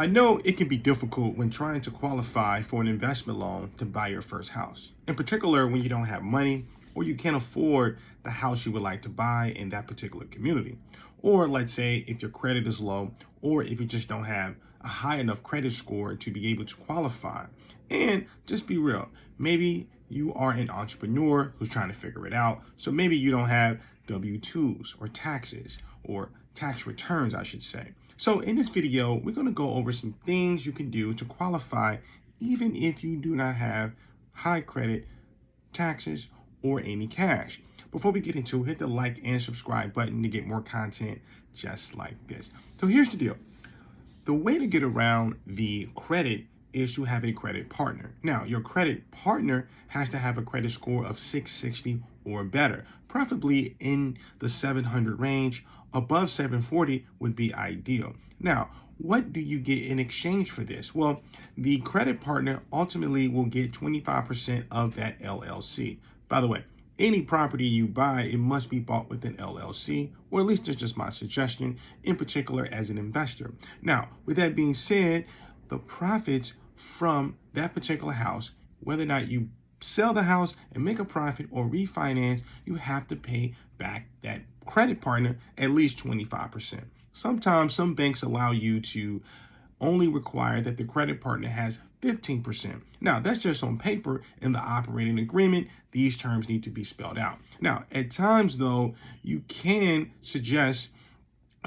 I know it can be difficult when trying to qualify for an investment loan to buy your first house, in particular when you don't have money or you can't afford the house you would like to buy in that particular community. Or let's say if your credit is low or if you just don't have a high enough credit score to be able to qualify. And just be real, maybe you are an entrepreneur who's trying to figure it out. So maybe you don't have W-2s or taxes or tax returns, I should say. So in this video, we're going to go over some things you can do to qualify even if you do not have high credit, taxes, or any cash. Before we get into it, hit the like and subscribe button to get more content just like this. So here's the deal. The way to get around the credit is to have a credit partner. Now, your credit partner has to have a credit score of 660 or better, preferably in the 700 range. Above 740 would be ideal. Now, what do you get in exchange for this? Well, the credit partner ultimately will get 25% of that LLC. By the way, any property you buy, it must be bought with an LLC, or at least that's just my suggestion, in particular as an investor. Now, with that being said, the profits from that particular house, whether or not you sell the house and make a profit or refinance, you have to pay back that credit partner at least 25%. Sometimes some banks allow you to only require that the credit partner has 15%. Now, that's just on paper. In the operating agreement, these terms need to be spelled out. Now, at times, though, you can suggest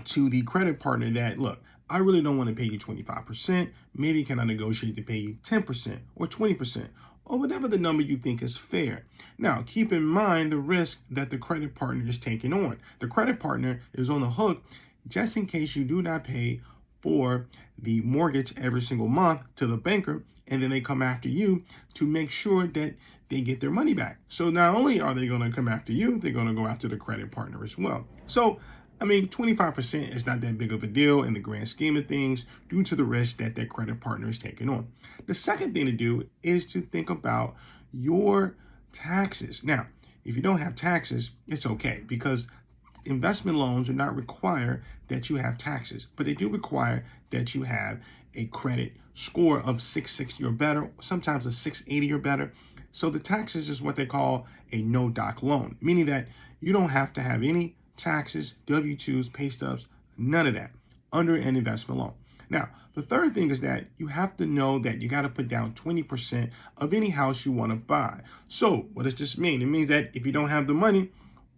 to the credit partner that, look, I really don't want to pay you 25%. Maybe can I negotiate to pay you 10% or 20% or whatever the number you think is fair. Now, keep in mind the risk that the credit partner is taking on. The credit partner is on the hook just in case you do not pay for the mortgage every single month to the banker, and then they come after you to make sure that they get their money back. So not only are they going to come after you, they're going to go after the credit partner as well. So 25% is not that big of a deal in the grand scheme of things due to the risk that that credit partner is taking on. The second thing to do is to think about your taxes. Now, if you don't have taxes, it's okay because investment loans do not require that you have taxes, but they do require that you have a credit score of 660 or better, sometimes a 680 or better. So the taxes is what they call a no-doc loan, meaning that you don't have to have any taxes, W-2s, pay stubs, none of that under an investment loan. Now, the third thing is that you have to know that you got to put down 20% of any house you want to buy. So what does this mean? It means that if you don't have the money,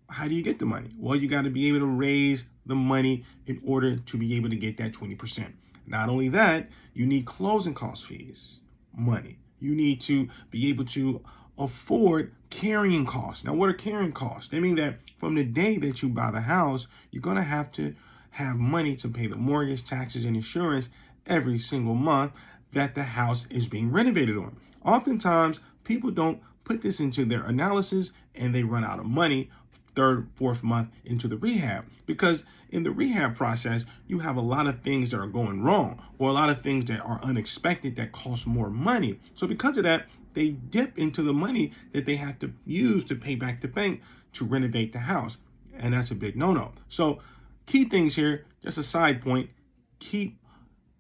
how do you get the money? Well, you got to be able to raise the money in order to be able to get that 20%. Not only that, you need closing cost fees, money. You need to be able to afford carrying costs. Now, what are carrying costs? They mean that from the day that you buy the house, you're going to have money to pay the mortgage, taxes, and insurance every single month that the house is being renovated on. Oftentimes, people don't put this into their analysis and they run out of money third, fourth month into the rehab, because in the rehab process, you have a lot of things that are going wrong or a lot of things that are unexpected that cost more money. So because of that, they dip into the money that they have to use to pay back the bank to renovate the house. And that's a big no-no. So key things here, just a side point, keep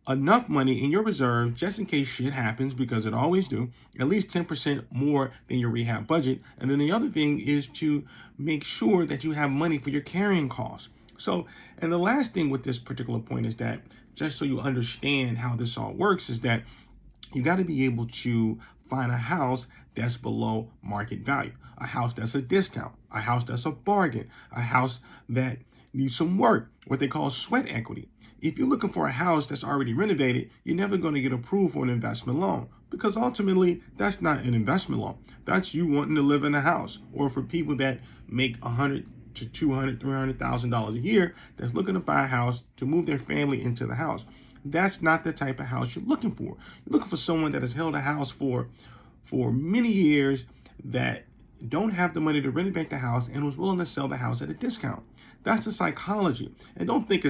enough money in your reserve just in case shit happens, because it always do, at least 10% more than your rehab budget. And then the other thing is to make sure that you have money for your carrying costs. So, and the last thing with this particular point is that, just so you understand how this all works, is that you got to be able to find a house that's below market value, a house that's a discount, a house that's a bargain, a house that needs some work, what they call sweat equity. If you're looking for a house that's already renovated, you're never going to get approved for an investment loan, because ultimately that's not an investment loan. That's you wanting to live in a house, or for people that make $100,000 to $200,000, $300,000 a year that's looking to buy a house to move their family into the house. That's not the type of house you're looking for. You're looking for someone that has held a house for many years, that don't have the money to renovate the house and was willing to sell the house at a discount. That's the psychology. And don't think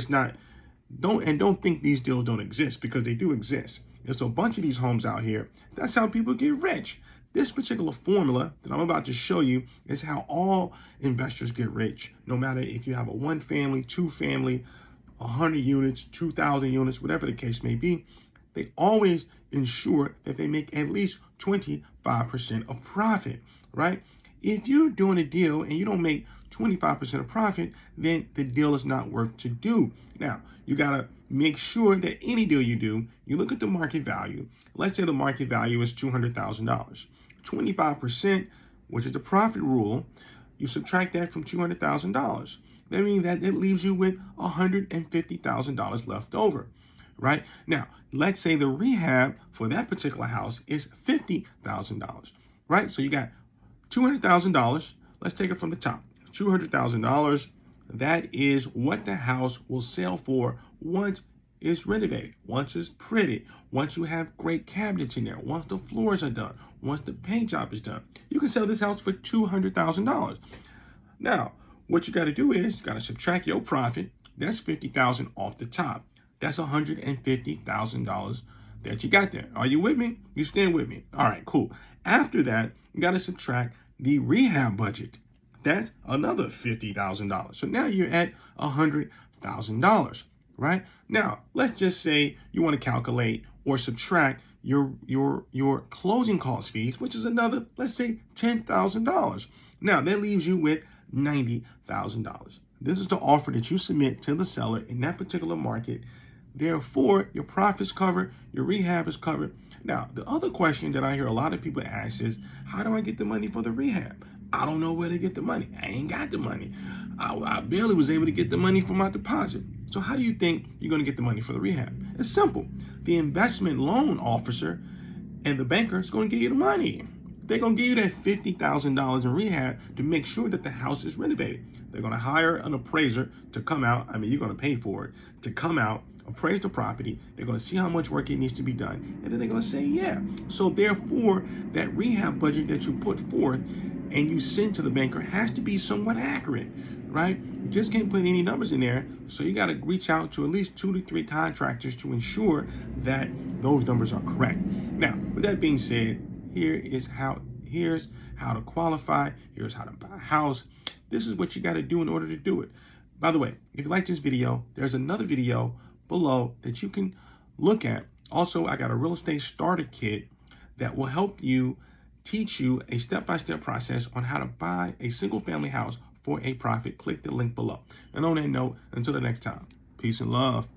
these deals don't exist, because they do exist. There's a bunch of these homes out here. That's how people get rich. This particular formula that I'm about to show you is how all investors get rich, no matter if you have a 1 family, 2 family, 100 units, 2,000 units, whatever the case may be. they always ensure that they make at least 25% of profit, right? If you're doing a deal and you don't make 25% of profit, then the deal is not worth to do. Now, you got to make sure that any deal you do, you look at the market value. Let's say the market value is $200,000. 25%, which is the profit rule, you subtract that from $200,000. That means that it leaves you with $150,000 left over, right? Now, let's say the rehab for that particular house is $50,000, right? So you got $200,000. Let's take it from the top. $200,000. That is what the house will sell for once it's renovated, once it's pretty, once you have great cabinets in there, once the floors are done, once the paint job is done. You can sell this house for $200,000. Now, what you got to do is you got to subtract your profit. That's $50,000 off the top. That's $150,000 that you got there. Are you with me? You stand with me? All right, cool. After that, you got to subtract the rehab budget. That's another $50,000. So now you're at $100,000, right? Now, let's just say you want to calculate or subtract your closing cost fees, which is another, let's say, $10,000. Now, that leaves you with $90,000. This is the offer that you submit to the seller in that particular market. Therefore, your profit's covered, your rehab is covered. Now, the other question that I hear a lot of people ask is, how do I get the money for the rehab? I don't know where to get the money. I ain't got the money. I barely was able to get the money for my deposit. So how do you think you're going to get the money for the rehab? It's simple. The investment loan officer and the banker is going to give you the money. They're going to give you that $50,000 in rehab to make sure that the house is renovated. They're going to hire an appraiser to come out. I mean, you're going to pay for it to come out, appraise the property. They're going to see how much work it needs to be done. And then they're going to say, yeah. So therefore, that rehab budget that you put forth and you send to the banker has to be somewhat accurate, right? You just can't put any numbers in there. So you got to reach out to at least 2 to 3 contractors to ensure that those numbers are correct. Now, with that being said, here's how to qualify. Here's how to buy a house. This is what you got to do in order to do it. By the way, if you like this video, there's another video below that you can look at. Also, I got a real estate starter kit that will help you, teach you a step-by-step process on how to buy a single family house for a profit. Click the link below. And on that note, until the next time, peace and love.